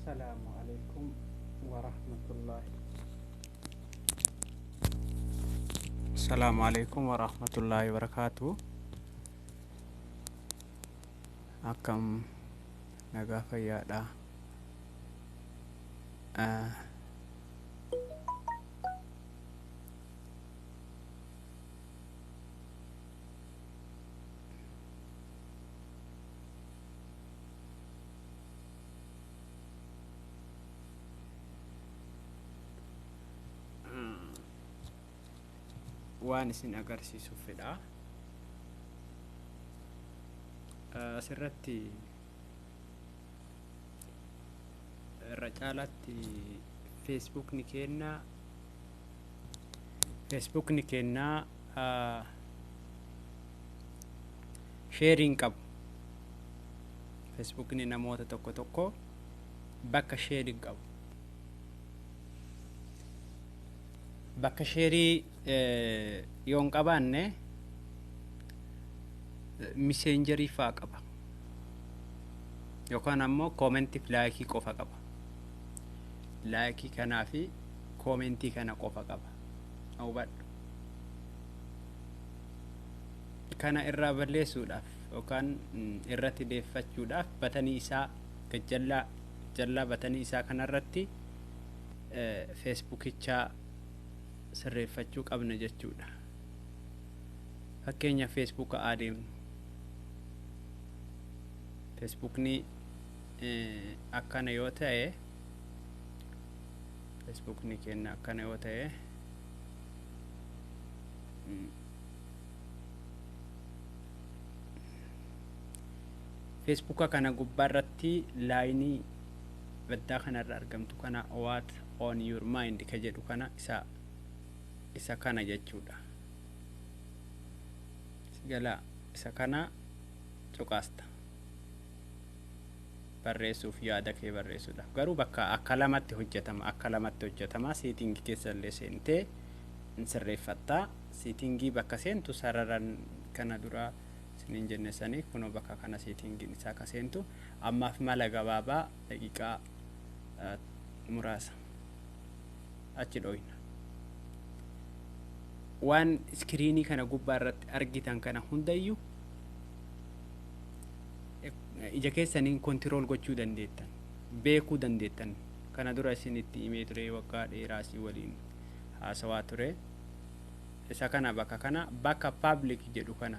Assalamualaikum warahmatullahi Assalamualaikum warahmatullahi wabarakatuh. Akkam nagaa fayyaadha. Waan isin agarsiisuuf fedha. Asirratti irra caalaatti Facebookni kennaa sharing qabu. Facebookni namoota tokko bakka sharing qabu. Bakka sharing yoon qabaanne messengerii faa qaba yookaan ammoo commentii fi laayikii qofa qaba. Laayikii kanaa fi commentii kana qofa qaba. Hubadhu. Kana irraa balleessuudhaaf yookaan irratti deeffachuudhaaf batanii isaa jallaa batanii isaa kanarratti Facebookichaa sirreeffachuu qabna jechuudha. Fakkeenya Facebook adeemnu. Facebookni akkana yoo ta'e Facebookni kenna akkana yoo ta'e Facebook kana gubbaarratti laayinii baddaa kanarra argamtu kana what on your mind ka jedhu kana isa kana jechuudha. Sigala isa kana cuqaasta. Barreessuuf yaada kee barreessuudhaaf garuu bakka akka lamatti hojjetama. Seetingii keessa illee seentee sirreeffattaa. Seetingii bakka seentu sararan kana dura sinin jenne sanii kunoo bakka kana seetingiin isaa ka seentu. Ammaaf mala gabaabaa daqiiqaa muraasa achi dhoyna. Waan iskiriinii kana gubbaa irratti argitan kana hundayyuu ija keessaniin kontirool gochuu dandeettan, beekuu dandeettan. Kana dura isinitti himee ture waggaa dheeraa si waliin haasawaa ture. Isa kana bakka public jedhu kana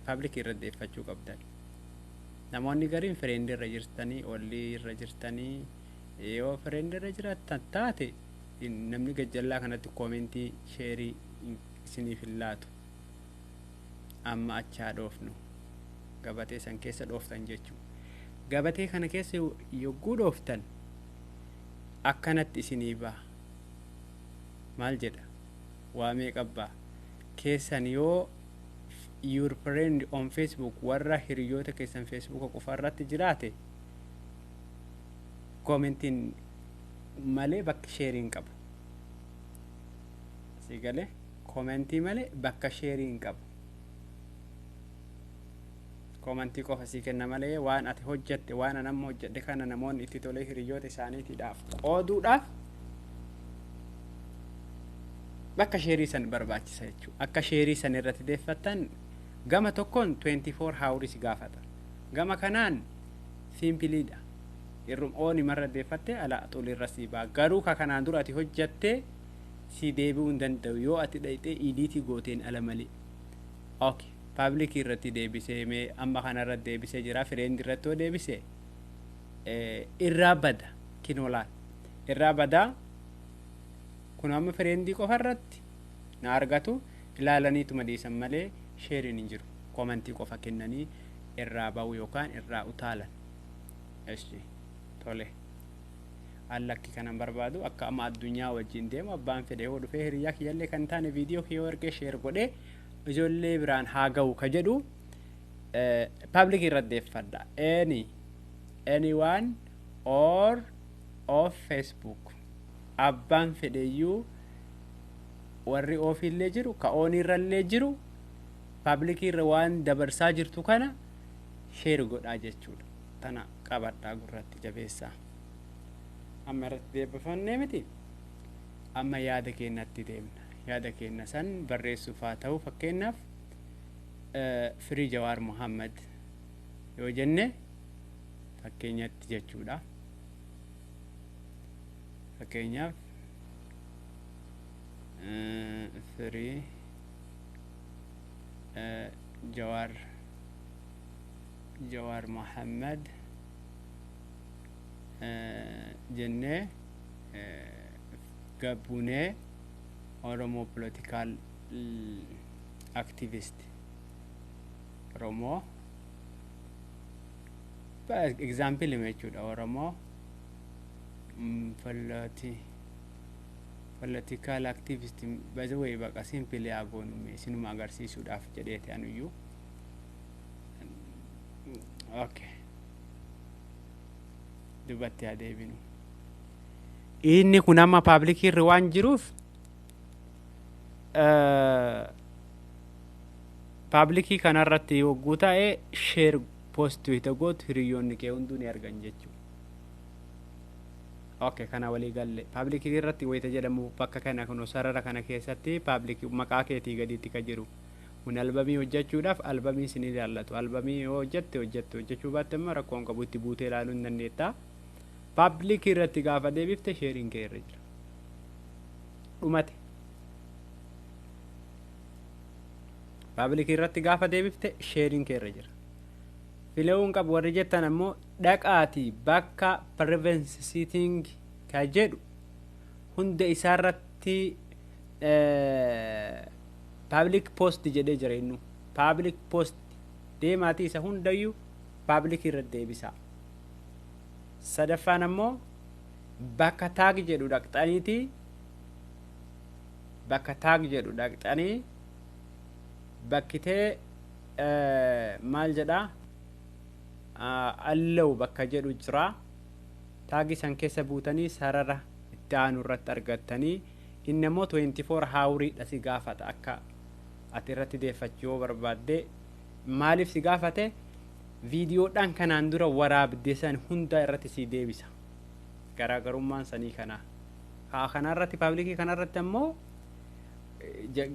public irratti deeffachuu qabdan. Namoonni gariin friend irra jirtanii, ollii irra jirtanii, yoo friend irra jiraattan taate namni gajjallaa kanatti commentii sharing isiniif laatu. Amma achaa dhoofnu. Gabatee san keessa dhooftan jechuudha. Gabatee kana keessa yogguu dhooftan akkanatti isinii ba'a. Maal jedha? Waamee qabbaa. Keessan yoo your friend on Facebook warra hiriyoota keessan Facebook qofa irratti jiraate commentiin malee bakka sharing qabu. Sigale commentii malee bakka sharing qabu. Commentii qofa sii kenna malee waan ati hojjette waan anamma hojjedhe kana namoonni itti tolee hiriyoota isaaniitiidhaaf qooduudhaaf bakka sharing san barbaachisa jechuudha. Akka sharing san irratti deeffattan gama tokkoon 24 hours gaafata. Gama kanaan simpliidha. Irrum ooni marra deeffatte ala xulirra sii baa. Garuu ka kanaan dura ati hojjette si deebi'uu hin danda'u yoo ati dhayxee idiitii gooteen ala malee. Okay. Public irratti deebisee mee amma kana irratti deebisee jira. Friend irratti yoo deebisee irraa bada kinoolaan irraa badaa kun amma friendii qofa irratti na argatu ilaalaniitu madiisan malee sharing hin jiru. Commentii qofa kennanii irraa ba'u yookaan irraa utaalan. Eshi tole. Allakki kanan barbaadu akka amma addunyaa wajjin deemu abbaan fedhe yoo dhufee hiriyaa kiyyallee kan taane viidiyoo kiyyoo ergee share godhee ijoollee biraan haa ga'u ka jedhu public irratti deeffadha. Anyone or of Facebook abbaan fedheyyuu warri ofiillee jiru ka oonirrallee jiru public irra waan dabarsaa jirtu kana share godhaa jechuudha. tana qabadhaa gurratti jabeessaa. Amma irratti deebifannee miti. Amma yaada keenyatti deemna. Yaada keenya san barreessuuf haa ta'u fakkeenyaaf Firii Jawaar Muhammad yoo jenne fakkeenyatti jechuudha. Fakkeenyaaf Firii Jawaar Muhammad jennee gabbunee Oromoo political activist Oromoo example jechuudha. Oromoo political activist by the way baqa simple agoonu sinuma agarsiisuudhaaf jedheeti anuyyuu. Okay, dubatti adeebinu. Inni kun amma public irra waan jiruuf public kanarratti yogguu ta'e share post wita gootu hiriyoonni kee hunduu ni argan jechuudha. Okay, kana walii galle public irratti wayita jedhamu bakka kana kuno sarara kana keessatti public maqaa keetii gadiitti ka jiru kun albamii hojjechuudhaaf albamii isinii jaallatu albamii hojjechuu baatte immoo rakkoon qabu itti buutee ilaaluu hin dandeetta. Public irratti gaafa deebifte sharing kee irra jira dhumate. Public irratti gaafa deebifte sharing kee irra jira. Filawuun qabu warri jettan ammoo dhaqaatii bakka privacy setting ka jedhu hunda isaarratti public post jedhee jira innu. Public post deemaatii isa hundayyuu public irratti deebisaa. Sadaffaan ammoo bakka taag jedhu dhaqxaniitii bakka taag jedhu dhaqxanii bakkitee maal jedhaa allow bakka jedhu jira. Taagi san keessa buutanii sarara itti aanu irratti argattanii inni immoo 24 hawrii si gaafata akka ati irratti deeffachuu barbaadde. Maaliif si gaafate? Viidiyoodhaan kanaan dura waraabde san hunda irratti si deebisa. Garaagarummaan sanii kana. Kanarratti publikii kanarratti ammoo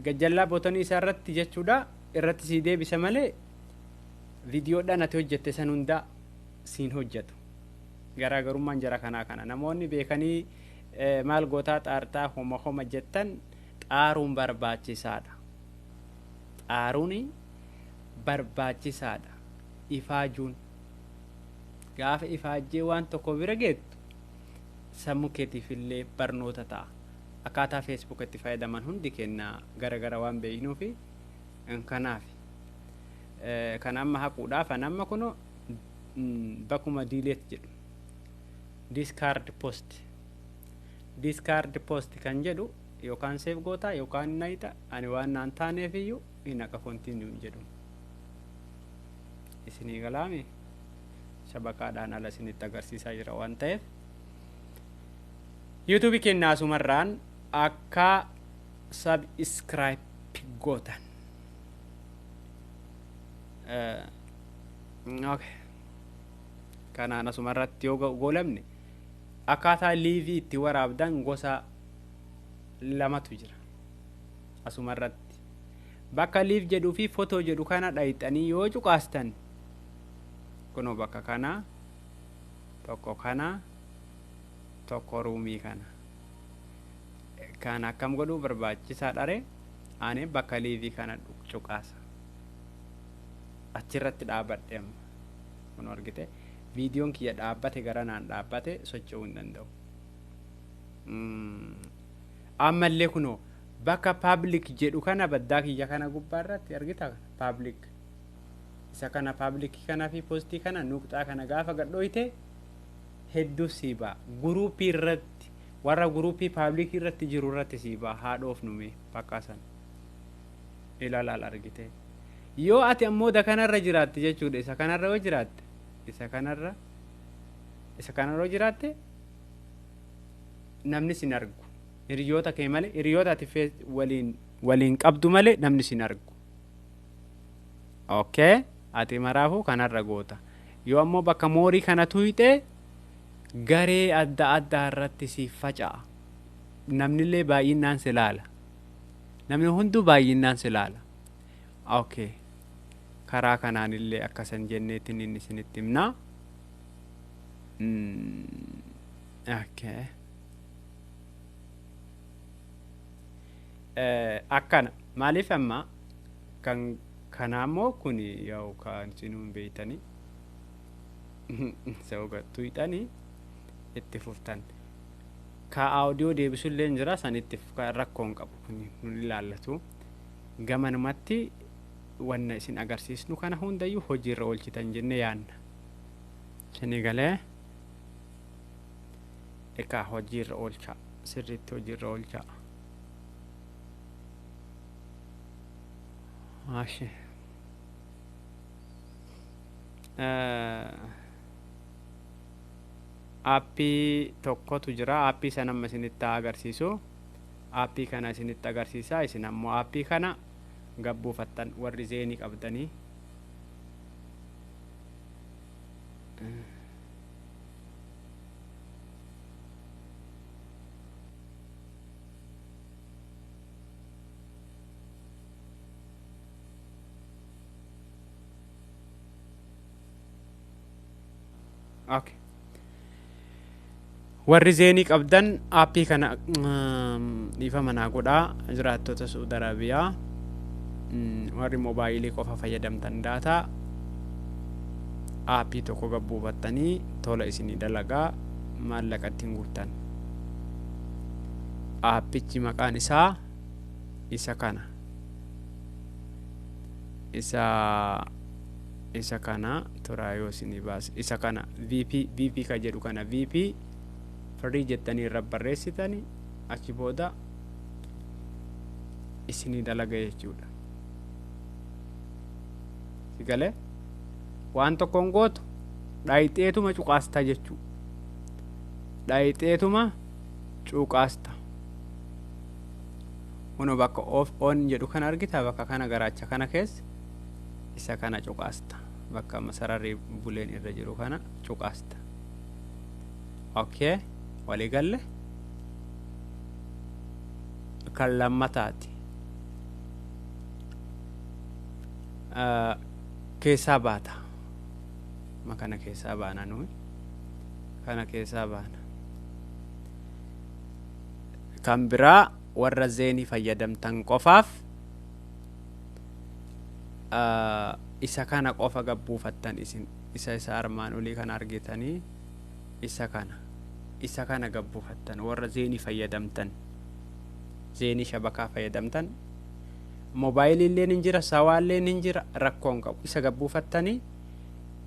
gajjallaa bootanii isaa irratti jechuudha irratti si deebisa malee viidiyoodhaan ati hojjette san hunda siin hojjetu. Garaagarummaan jara kanaa kana. Namoonni beekanii maal gootaa xaartaa homa jettan xaaruun barbaachisaadha. Xaaruun barbaachisaadha. Ifaajuun gaafa ifaajjee waan tokko bira geettu sammuu keetiif illee barnoota ta'a. Akkaataa Facebook itti fayyadaman hundi kennaa garagara waan beeknuufi kanaaf kan amma haquudhaaf amma kuno bakkuma delete jedhu discard post kan jedhu yookaan save goota yookaan nayita ani waan naan taaneef iyyuu hin akka continue jedhu isinii galaami shabakaadhaan ala isinitti agarsiisaa jira waan ta'eef YouTube kennaa asumarraan akka subscribe gootan. Okay, kanaan asumarratti yoo goolamne akkaataa liivii itti waraabdan gosa lamatu jira. Asumarratti bakka liiv jedhuu fi footoo jedhu kana dhayxanii yoo cuqaastan kuno bakka kana tokko ruumii kana akkam godhuu barbaachisaa dhare ani bakka liivii kana cuqaasa achirratti dhaabadhe amma kun argite viidiyoon kiyya dhaabbate garanaan dhaabbate socho'uu hin danda'u. Ammallee kuno bakka public jedhu kana baddaa kiyya kana gubbaarratti argita public isa kana public kana fi postii kana nuqxaa kana gaafa gadhooyte hedduu siiba guruupii irratti warra guruupii public irratti jiru irratti siiba haadhoof nume bakka san ilaalaal argite yoo ati ammoo da kanarra jiraatte jechuudha. Isa kanarra yoo jiraatte isa kanarra yoo jiraatte namni sin argu hiriyoota kee malee hiriyoota ati waliin qabdu malee namni sin argu. Okay, ati maraafu kanarra goota yoo ammoo bakka moorii kana tuyxe garee adda addaa irratti siif faca'a. Namnillee baay'inaan si laala. Namni hunduu baay'inaan si laala. Okay. Karaa kanaanillee akkasan jenneetiin inni isinitti himnaa. Okay. Akkana maaliif amma kan kanaammoo kun yookaan sinuun beeytanii tuyxanii itti fuftan. Ka audio deebisullee jira sanitti rakkoon qabu kun nun ilaallatu. Gamanumatti wanna isin agarsiisnu kana hundayyuu hojiirra oolchitan jenne yaanna. Isinii galee ekaa hojiirra oolchaa sirriitti hojiirra oolchaa. Maashi. Aappii tokkotu jira. Aappii sana amma isinitti agarsiisu. Aappii kana isinitti agarsiisaa. Isin ammoo aappii kana gabbuufattan warri zeenii qabdanii. Okay. Warri zeenii qabdan aappii kana dhiifa manaa godhaa jiraattota Saudi Arabiyaa. Warri moobaayilii qofa fayyadamtan daataa aappii tokko gabbuufattanii tola isinii dalagaa maallaqa ittiin guuttan. Aappichi maqaan isaa isa kana. Isa kana toraayoo isinii baas. Isa kana VP ka jedhu kana VP free jettanii irra barreessitanii achi booda isinii dalaga jechuudha. Sigalee waan tokkoon gootu dhaayixeetuma cuqaasta jechuu. Dhaayixeetuma cuqaasta. Kuno bakka on jedhu kana argita bakka kana garaacha kana keessa isa kana cuqaasta. Bakka masararri buleen irra jiru kana cuqaasta. Okay. Walii galle kan lammataati. Keessaa baata. Makana keessaa baana nuyi. Kana keessaa baana. Kan biraa warra zeenii fayyadamtan qofaaf isa kana qofa gabbuufattan isin isa armaan olii kan argitanii isa kana gabbuufattan warra zeenii fayyadamtan zeenii shabakaa fayyadamtan moobaayilii illee ni jira sawaallee ni jira rakkoon qabu isa gabbuufattanii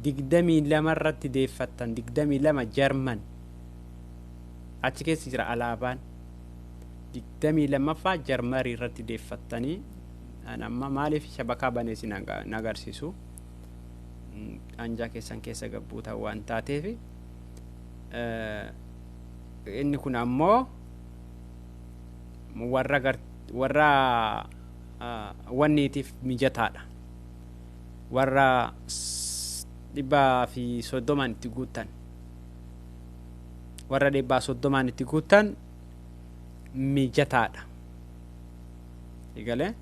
22 irratti deeffattan 22 Jarman achi keessa jira alaabaan 22ffaa Jarmanii irratti deeffattanii amma maaliif shabakaa baneesi nagarsiisu anjaa keessan keessa gabbuuta waan taateef inni kun ammoo warra wanniitiif mijataadha. Warra 130 itti guuttan warra 130 itti guuttan mijataadha. Egalee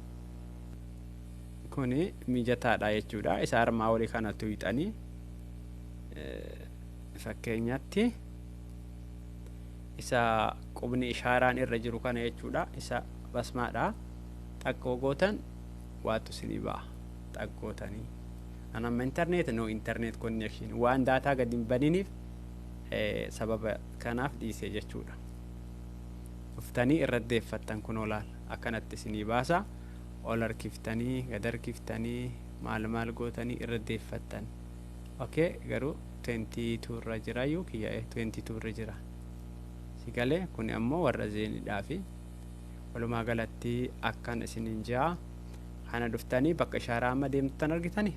kuni mijataadha jechuudha. Isa armaa olii kana tuyxanii fakkeenyatti isa qubni ishaaraan irra jiru kana jechuudha. Isa basmaadha. Xaqqoo gootan waatu isinii ba'a. Xaqqootanii anamma internet no internet connection waan daataa gadi hin baniniif sababa kanaaf dhiisee jechuudha. Dhuftanii irra deeffattan kun olaal akkanatti isinii baasa. Ol harkiftanii gad harkiftanii maal gootanii irra deeffattan. Okay, garuu 22 irra jira yoo kiyya 22 irra jira. Sigalee kun ammoo warra zeeniidhaafi walumaa galatti akkan isiniin jaa kana dhuftanii bakka ishaaraa amma deemtan argitanii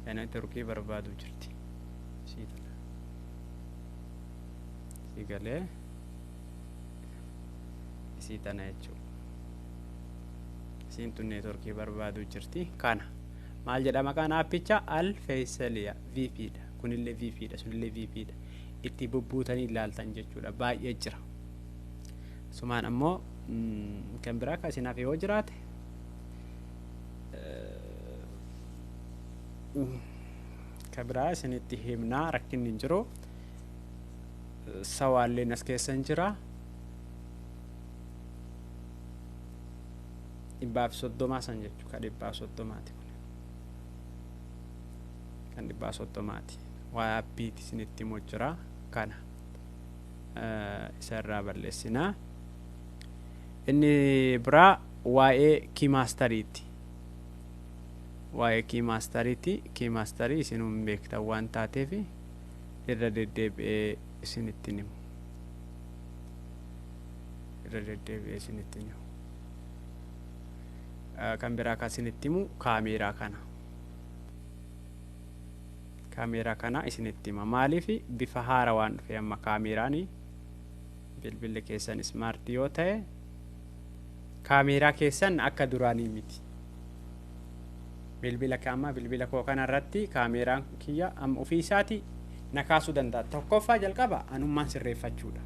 yana turkii barbaadu jirti. Sigalee siitana jechuudha. Siintu neetworkii barbaadu jirti kana maal jedha maqaan aappicha Al-Feysaliyaa VP dha. Kunillee VP dha, sunillee VP dha. Itti bubbuutanii ilaaltan jechuudha. Baay'ee jira. Sumaan ammoo kan biraa akka isinaaf yoo jiraate kan biraa isinitti himnaa rakkinni hin jiru. Sawaalleen as keessa hin jira. 130 san jechuu kan 130ti kun. Kan 130ti. Waa abbiiti isinitti immoo jira kana. Isa irraa balleessinaa. Inni biraa waa'ee kiimaastariiti. Waa'ee kiimaastariiti. Kiimaastarii isinuu beektan waan taateef irra deddeebi'ee isinitti himu. Kan biraa kan isinitti himu kaameeraa kana. Kaameeraa kana isinitti hima. Maaliif bifa haara waan dhufe amma kaameeraanii bilbilli keessan smart yoo ta'e kaameeraa keessan akka duraanii miti. Bilbila koo kanarratti kaameeraan kiyya amma ofii isaatii na kaasuu danda'a. Tokkoffaa jalqaba anummaan sirreeffachuudha.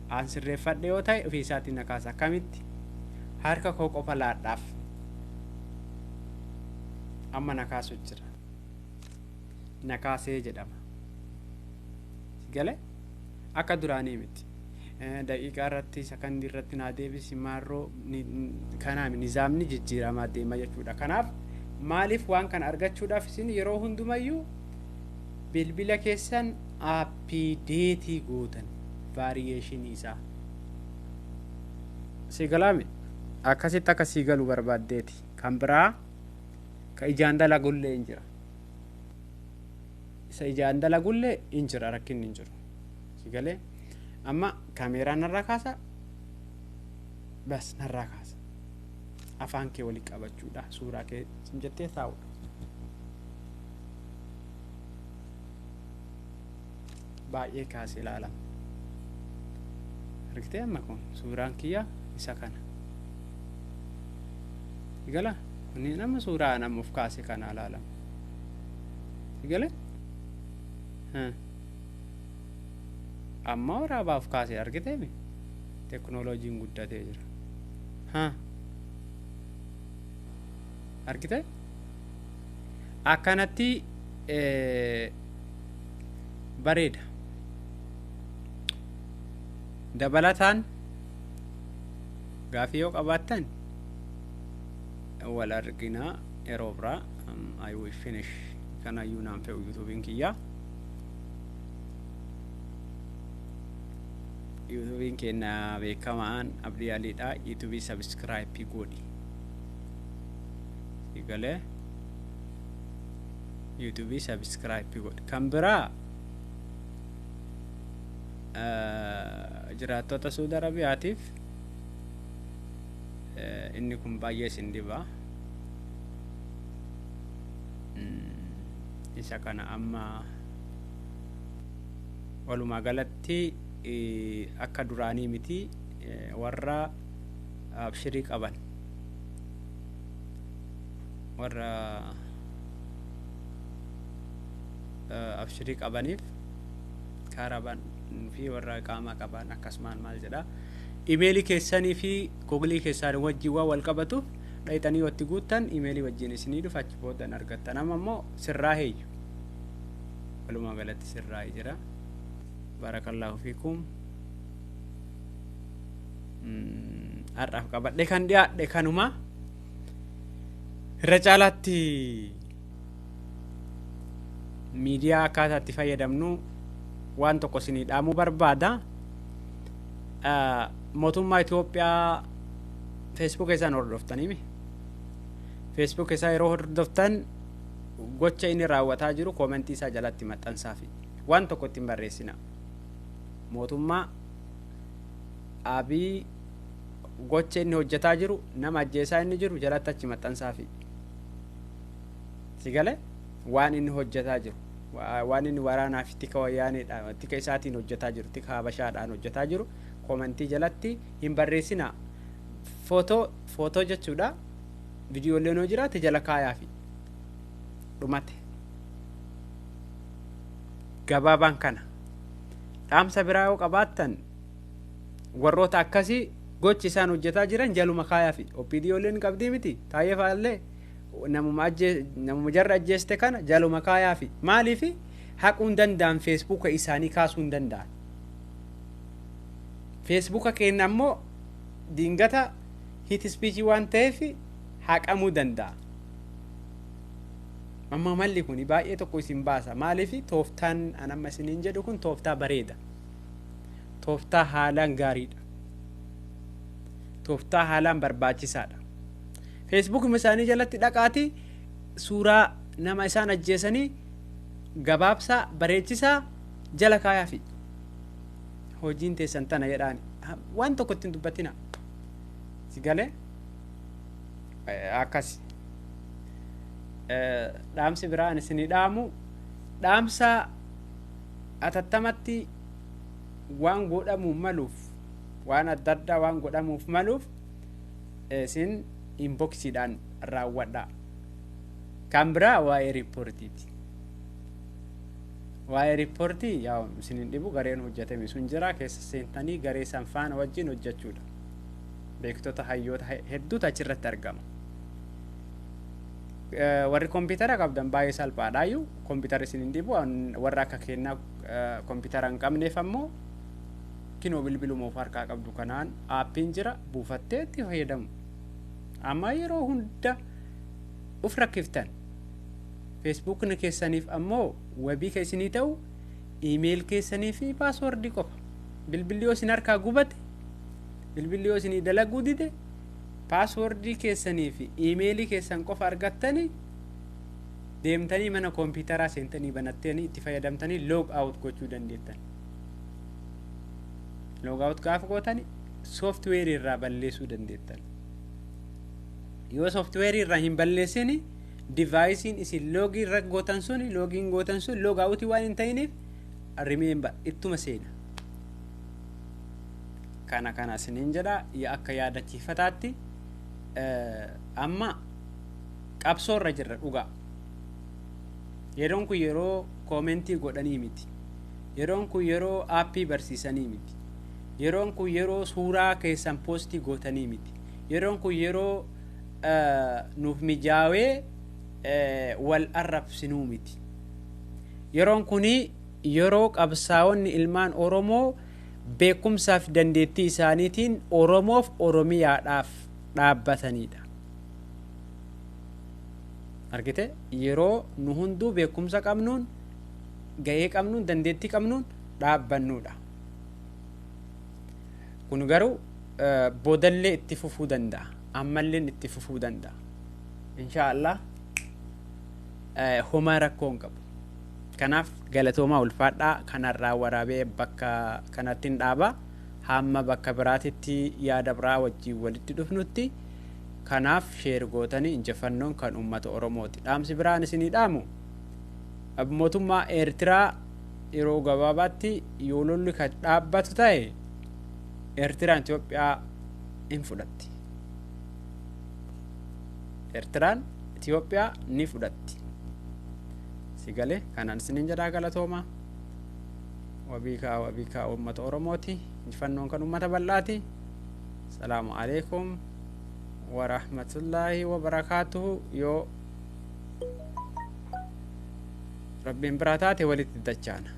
Aan sirreeffadhe yoo ta'e ofii isaatii na kaasa. Akkamitti? Harka koo qofa laadhaaf amma na kaasu jira. Na kaasee jedhama. Galee akka duraanii miti. Daqiiqaa irratti sakandii irratti naa deebisi maarroo kanaaf nizaamni jijjiiramaa deema jechuudha. Kanaaf maaliif waan kana argachuudhaaf isin yeroo hundumayyuu bilbila keessan appideetii gootan vaariyeeshinii isaa. Sigalaame akkasitti akka sii galu barbaaddeeti. Kan biraa ka ijaan dalagullee hin jira. Isa ijaan dalagullee hin jira rakkinni hin jiru. Sigalee amma kaameeraan narraa kaasa bas narraa kaasa. Afaan kee waliin qabachuudha. Suuraa kee jettee taa'udha. Baay'ee kaasee ilaalama. Argitee amma kun suuraan kiyya isa kana. Sigala kunniin amma suuraa namuuf kaase kana ilaalama. Sigale? Amma waraabaaf kaasee argitee mi? Teknooloojiin guddatee jira. Argitee? Akkanatti bareeda. Dabalataan gaafii yoo qabaattan wal arginaa yeroo biraa. I will finish. Kanayyuu naan fe'u YouTube'n kiyya. YouTube'n keenya beekamaan Abdii Aliidha. YouTube subscribe godhi. Egalee YouTube subscribe godhi. Kan biraa jiraattota Saudi Arabiyaatiif inni kun baay'ee isin dhiba. Isa kana amma walumaa galatti akka duraanii miti. Warra abshirii qaban warra abshirii qabaniif kaaraban fi warra qaamaa qaban akkasumaan maal jedha imeelii keessanii fi googlii keessanii wajjin wal qabatu dhaytanii watti guuttan imeelii wajjin isinii dhufa achi boodan argattan. Amma immoo sirraa heeyyu walumaa galatti sirraa jira. Barakallahu fiikum. Har'aaf qabadhe kan dhiyaadhe kanuma. Irra caalaatti miidiyaa akkaataa itti fayyadamnu waan tokko isinii dhaamuu barbaada. Mootummaa Itoophiyaa Facebook isaan hordoftanii Facebook isaa yeroo hordoftan gocha inni raawwataa jiru koomentii isaa jalatti maxxansaafi waan tokko ittiin barreessina. Mootummaa Abiy gocha inni hojjetaa jiru nama ajjeesaa inni jiru jalatti achi maxxansaafi. Sigale waan inni hojjetaa jiru waan inni waraanaaf tika wayyaaniidhaan tika isaatiin hojjetaa jiru tika habashaadhaan hojjetaa jiru koomentii jalatti hin barreessina. Footoo jechuudha. Viidiyoolee noo jiraate jala kaayaafi dhumate. Gabaabaan kana. Dhaamsa biraa yoo qabaattan warroota akkasii gochi isaan hojjetaa jiran jaluma kaayaa fi OPDOleen qabdii miti taayee faallee namuma jarra ajjeeste kana jaluma kaayaa fi maaliif haquun danda'an feesbuuka isaanii kaasuun danda'an. Feesbuuka keenya ammoo dingata hit speechii waan ta'eef haqamuu danda'a. Amma malli kun baay'ee tokko isin baasa maaliif tooftaan anamma isiniin jedhu kun tooftaa bareeda. Tooftaa haalaan gaariidha. Tooftaa haalaan barbaachisaadha. Facebook isaanii jalatti dhaqaati suuraa nama isaan ajjeesanii gabaabsaa bareechisaa jala kaayaa fi hojiin teessan tana jedhaan waan tokko ittiin dubbatina. Sigalee akkas dhaamsi biraan isinii dhaamu dhaamsa atattamatti waan godhamuuf maluuf waan adda addaa waan godhamuuf maluuf isin inboxiidhaan raawwadhaa. Kan biraa waa'ee riippoortiiti. Waa'ee riippoortii yaa isinin dhibu gareen hojjetame sun jira keessa seentanii garee san faana wajjin hojjechuudha. Beektota hayyoota hedduutu achirratti argama. Warri kompiitara qabdan baay'ee salphaadhaayyuu kompiitara isinin dhibu warra akka kennaa kompiitara hin qabneef ammoo kinoo bilbilumoof harkaa qabdu kanaan aappiin jira buufattee itti fayyadamu. Amma yeroo hunda uf rakkiftan feesbuukni keessaniif ammoo webii keessanii ta'u iimeeyil keessanii fi paaswordii qofa. Bilbilli yoo isin harkaa gubate bilbilli yoo isinii dalaguu dide paaswordii keessanii fi iimeeyilii keessan qofa argattanii deemtanii mana kompiitaraa seentanii banattanii itti fayyadamtanii loog aawut gochuu dandeettan. Loog aawut gaafa gootanii sooftiweerii irraa balleessuu dandeettan. Yoo sooftiweerii irraa hin balleessini divaayisiin isin loogii irra gootan sun loogiin gootan sun loog aawutii waan hin ta'iniif remember ittuma seena. Kana isiniin jedha akka yaadachiifataatti amma qabsoo irra jirra dhugaa. Yeroon kun yeroo koomentii godhanii miti. Yeroon kun yeroo aappii barsiisanii miti. Yeroon kun yeroo suuraa keessan poostii gootanii miti. Yeroon kun yeroo nuuf mijaawee wal arrabsinuu miti. Yeroon kuni yeroo qabsaa'onni ilmaan Oromoo beekumsaaf dandeettii isaaniitiin Oromoof Oromiyaadhaaf dhaabbatanidha. Argite yeroo nu hunduu beekumsa qabnuun gahee qabnuun dandeettii qabnuun dhaabbannuudha. Kun garuu boodallee itti fufuu danda'a. Ammalleen itti fufuu danda'a. Inshaallah homaa rakkoon qabu. Kanaaf galatoomaa ulfaadhaa kanarraa waraabee bakka kanattiin dhaaba hamma bakka biraatitti yaada biraa wajjin walitti dhufnutti kanaaf sheer gootanii injifannoon kan uummata Oromooti. Dhaamsi biraan isinii dhaamu mootummaa Eertiraa yeroo gabaabaatti yoo lolli kan dhaabbatu ta'e Eertiraan Itoophiyaa hin fudhatti. Eertiraan Itoophiyaa ni fudhatti. Sigalee kanaan isiniin jedhaa galatooma. Wabiikaa uummata Oromooti. Injifannoon kan uummata bal'aati. Salaamu alaikum wa rahmatullahi wa barakaatuhu. Yoo rabbiin biraa taate walitti dachaana.